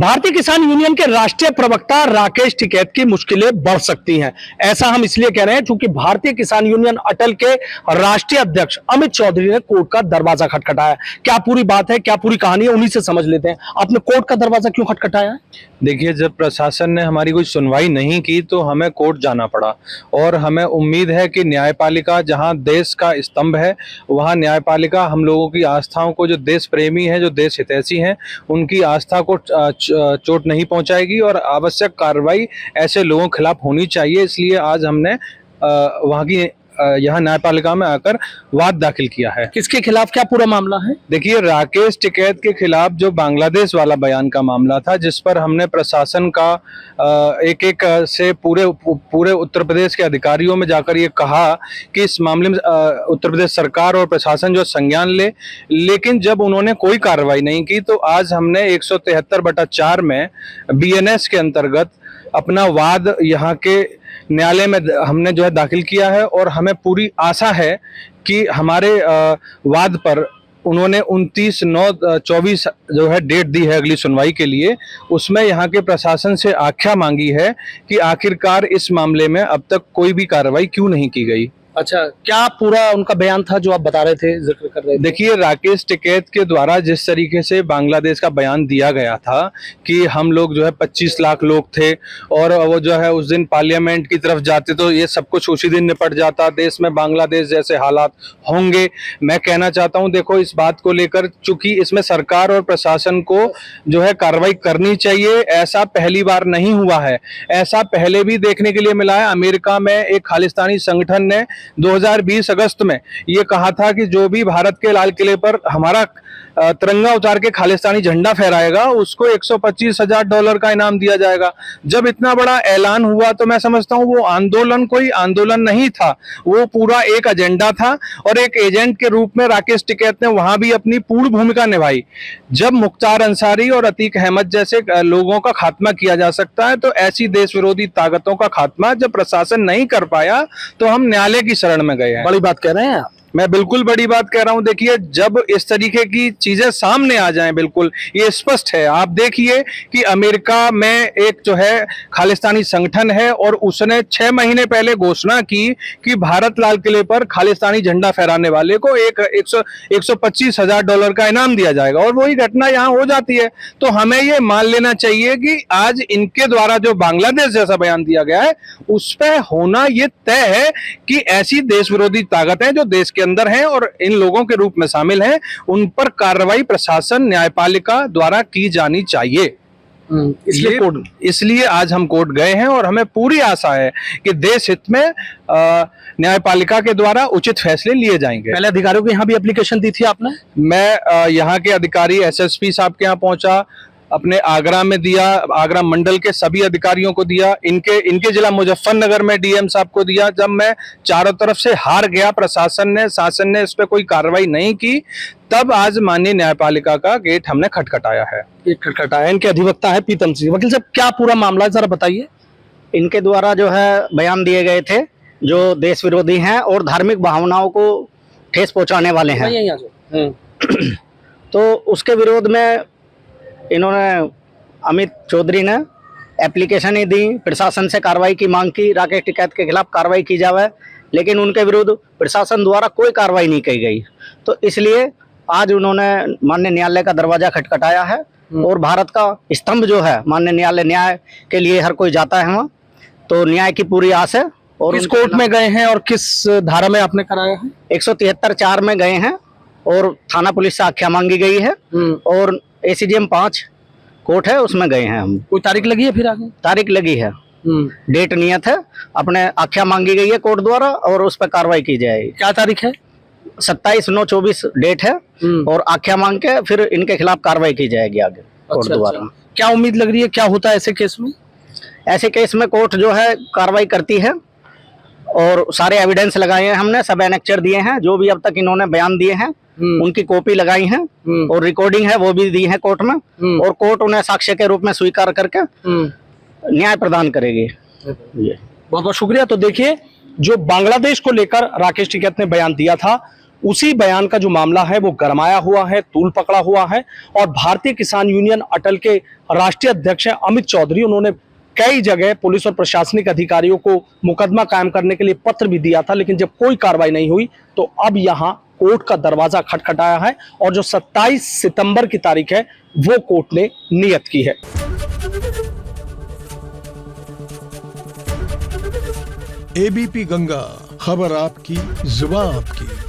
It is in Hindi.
भारतीय किसान यूनियन के राष्ट्रीय प्रवक्ता राकेश टिकैत की मुश्किलें बढ़ सकती हैं। ऐसा हम इसलिए कह रहे हैं क्योंकि भारतीय किसान यूनियन अटल के राष्ट्रीय अध्यक्ष अमित चौधरी ने कोर्ट का दरवाजा खटखटाया। क्या पूरी बात है, क्या पूरी कहानी है, उन्हीं से समझ लेते हैं। आपने कोर्ट का दरवाजा क्यों खटखटाया? देखिए, जब प्रशासन ने हमारी कोई सुनवाई नहीं की तो हमें कोर्ट जाना पड़ा और हमें उम्मीद है कि न्यायपालिका, जहां देश का स्तंभ है, वहां न्यायपालिका हम लोगों की आस्थाओं को, जो देश प्रेमी हैं, जो देश हितैषी हैं, उनकी आस्था को चोट नहीं पहुंचाएगी और आवश्यक कार्रवाई ऐसे लोगों के खिलाफ होनी चाहिए। इसलिए आज हमने वहां की यहाँ न्यायपालिका में आकर वाद दाखिल किया है। किसके खिलाफ, क्या पूरा मामला है? देखिए, राकेश टिकैत के खिलाफ जो बांग्लादेश वाला बयान का मामला था, जिस पर हमने प्रशासन का एक एक से पूरे उत्तर प्रदेश के अधिकारियों में जाकर ये कहा कि इस मामले में उत्तर प्रदेश सरकार और प्रशासन जो संज्ञान ले, लेकिन जब उन्होंने कोई कार्रवाई नहीं की तो आज हमने 173/4 में BNS के अंतर्गत अपना वाद यहाँ के न्यायालय में हमने जो है दाखिल किया है और हमें पूरी आशा है कि हमारे वाद पर उन्होंने 29/9/24 जो है डेट दी है अगली सुनवाई के लिए। उसमें यहाँ के प्रशासन से आख्या मांगी है कि आखिरकार इस मामले में अब तक कोई भी कार्रवाई क्यों नहीं की गई। अच्छा, क्या पूरा उनका बयान था जो आप बता रहे थे, जिक्र कर रहे थे? देखिए, राकेश टिकैत के द्वारा जिस तरीके से बांग्लादेश का बयान दिया गया था कि हम लोग जो है 25 लाख लोग थे और वो जो है उस दिन पार्लियामेंट की तरफ जाते तो ये सब कुछ उसी दिन निपट जाता, देश में बांग्लादेश जैसे हालात होंगे। मैं कहना चाहता हूं, देखो, इस बात को लेकर चूंकि इसमें सरकार और प्रशासन को जो है कार्रवाई करनी चाहिए। ऐसा पहली बार नहीं हुआ है, ऐसा पहले भी देखने के लिए मिला है। अमेरिका में एक खालिस्तानी संगठन ने 2020 अगस्त में ये कहा था कि जो भी भारत के लाल किले पर हमारा तिरंगा उतार के खालिस्तानी झंडा फहराएगा उसको $125,000 का इनाम दिया जाएगा। जब इतना बड़ा ऐलान हुआ तो मैं समझता हूँ वो आंदोलन कोई आंदोलन नहीं था, वो पूरा एक एजेंडा था और एक एजेंट के रूप में राकेश टिकैत ने वहां भी अपनी पूर्ण भूमिका निभाई। जब मुख्तार अंसारी और अतीक अहमद जैसे लोगों का खात्मा किया जा सकता है तो ऐसी देश विरोधी ताकतों का खात्मा जब प्रशासन नहीं कर पाया तो हम न्यायालय की शरण में गए हैं। बड़ी बात कह रहे हैं आप? मैं बिल्कुल बड़ी बात कह रहा हूं। देखिए, जब इस तरीके की चीजें सामने आ जाएं, बिल्कुल ये स्पष्ट है। आप देखिए कि अमेरिका में एक जो है खालिस्तानी संगठन है और उसने 6 महीने पहले घोषणा की कि भारत लाल किले पर खालिस्तानी झंडा फहराने वाले को $125,000 का इनाम दिया जाएगा और वही घटना यहाँ हो जाती है। तो हमें ये मान लेना चाहिए कि आज इनके द्वारा जो बांग्लादेश जैसा बयान दिया गया है उस पर होना ये तय है कि ऐसी देश विरोधी ताकतें जो देश के अंदर हैं और इन लोगों के रूप में शामिल हैं, उन पर कार्रवाई प्रशासन, न्यायपालिका द्वारा की जानी चाहिए। इसलिए आज हम कोर्ट गए हैं और हमें पूरी आशा है कि देश हित में न्यायपालिका के द्वारा उचित फैसले लिए जाएंगे। पहले अधिकारियों को यहाँ भी एप्लीकेशन दी थी आपने? मैं यहाँ के अधिकारी SSP साहब के यहाँ पहुंचा, अपने आगरा में दिया, आगरा मंडल के सभी अधिकारियों को दिया, इनके जिला मुजफ्फरनगर में DM साहब को दिया। जब मैं चारों तरफ से हार गया, शासन ने इस पे कोई कार्रवाई नहीं की, तब आज माननीय न्यायपालिका का गेट हमने खटखटाया है। ये खटखटाया। इनके अधिवक्ता है पीतम सिंह। वकील साहब, क्या पूरा मामला है, जरा बताइए। इनके द्वारा जो है बयान दिए गए थे जो देश विरोधी हैं और धार्मिक भावनाओं को ठेस पहुंचाने वाले हैं। तो उसके विरोध में इन्होंने, अमित चौधरी ने एप्लीकेशन ही दी, प्रशासन से कार्रवाई की मांग की, राकेश टिकैत के खिलाफ कार्रवाई की जाए, लेकिन उनके विरुद्ध प्रशासन द्वारा कोई कार्रवाई नहीं की गई। तो इसलिए आज उन्होंने माननीय न्यायालय का दरवाजा खटखटाया है और भारत का स्तंभ जो है माननीय न्यायालय, न्याय के लिए हर कोई जाता है वहाँ, तो न्याय की पूरी आस है। और किस कोर्ट में गए हैं और किस धारा में आपने कराया है? 173/4 में गए हैं और थाना पुलिस से आख्या मांगी गई है और ACGM 5 कोर्ट है उसमें गए हैं हम। कोई तारीख लगी है फिर आगे? तारीख लगी है, डेट नियत है, अपने आख्या मांगी गई है कोर्ट द्वारा और उस पर कार्रवाई की जाएगी। क्या तारीख है? 27/9/24 डेट है और आख्या मांग के फिर इनके खिलाफ कार्रवाई की जाएगी आगे कोर्ट द्वारा। क्या उम्मीद लग रही है, क्या होता है ऐसे केस में? ऐसे केस में कोर्ट जो है कार्रवाई करती है और सारे एविडेंस लगाए हैं हमने, सब एनेक्चर दिए हैं, जो भी अब तक इन्होंने बयान दिए हैं उनकी कॉपी लगाई है और रिकॉर्डिंग है वो भी दी है कोर्ट में और कोर्ट उन्हें साक्ष्य के रूप में स्वीकार करके न्याय प्रदान करेगी। बहुत बहुत शुक्रिया। तो देखिए, जो बांग्लादेश को लेकर राकेश टिकैत ने बयान दिया था उसी बयान का जो मामला है वो गरमाया हुआ है, तूल पकड़ा हुआ है। और भारतीय किसान यूनियन अटल के राष्ट्रीय अध्यक्ष हैं अमित चौधरी, उन्होंने कई जगह पुलिस और प्रशासनिक अधिकारियों को मुकदमा कायम करने के लिए पत्र भी दिया था, लेकिन जब कोई कार्रवाई नहीं हुई तो अब यहां कोर्ट का दरवाजा खटखटाया है और जो 27 सितंबर की तारीख है वो कोर्ट ने नियत की है। एबीपी गंगा, खबर आपकी, जुबान आपकी।